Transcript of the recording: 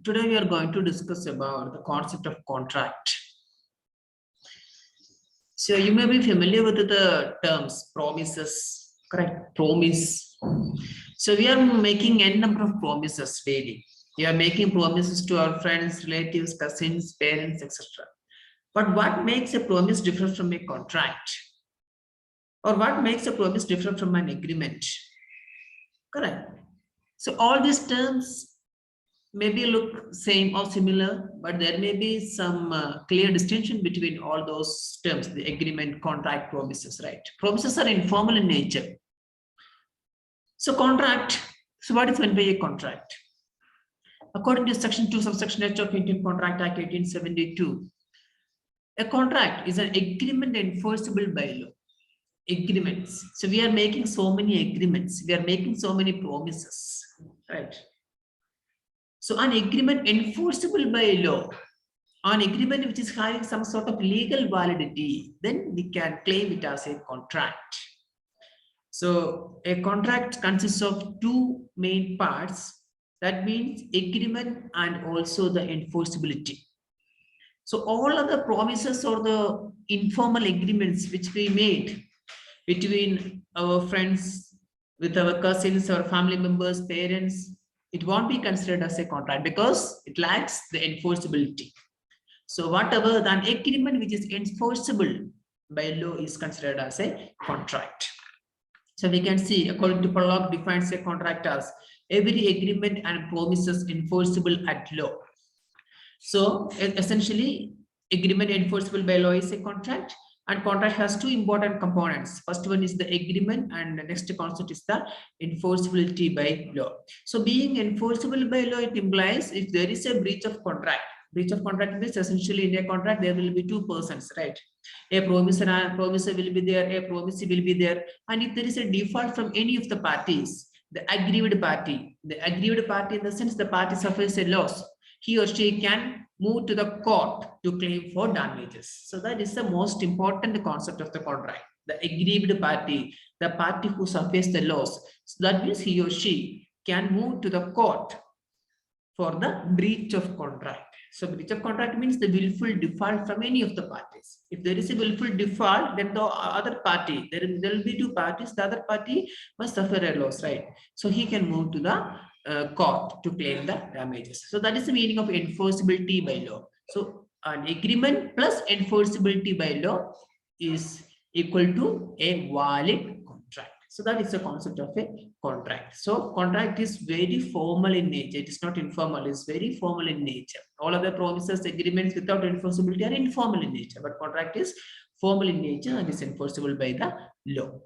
Today we are going to discuss about the concept of contract. So you may be familiar with the terms promises, correct? Promise. So we are making n number of promises daily. We are making promises to our friends, relatives, cousins, parents, etc. But what makes a promise different from a contract? Or what makes a promise different from an agreement? Correct. So all these terms maybe look same or similar, but there may be some clear distinction between all those terms, the agreement, contract, promises, right? Promises are informal in nature. So contract, so what is meant by a contract? According to section 2 subsection H of Indian Contract Act 1872, a contract is an agreement enforceable by law. Agreements. So we are making so many agreements, we are making so many promises, right? So an agreement enforceable by law, an agreement which is having some sort of legal validity, then we can claim it as a contract. So a contract consists of two main parts. That means agreement and also the enforceability. So all of the promises or the informal agreements which we made between our friends, with our cousins, our family members, parents, it won't be considered as a contract because it lacks the enforceability. So whatever the agreement which is enforceable by law is considered as a contract. So we can see, according to Pollock, defines a contract as every agreement and promises enforceable at law. So essentially, agreement enforceable by law is a contract, and contract has two important components. First one is the agreement, and the next concept is the enforceability by law. So being enforceable by law, it implies if there is a breach of contract. Breach of contract means essentially in a contract there will be two persons, right? A promiser will be there, a promisee will be there, and if there is a default from any of the parties, the aggrieved party in the sense the party suffers a loss, he or she can move to the court to claim for damages. So that is the most important concept of the contract. The aggrieved party, the party who suffers the loss. So that means he or she can move to the court for the breach of contract. So breach of contract means the willful default from any of the parties. If there is a willful default, then the other party, there will be two parties, the other party must suffer a loss, right? So he can move to the court to claim the damages. So that is the meaning of enforceability by law. So an agreement plus enforceability by law is equal to a valid contract. So that is the concept of a contract. So contract is very formal in nature. It is not informal. It's very formal in nature. All other promises, agreements without enforceability are informal in nature, but contract is formal in nature and is enforceable by the law.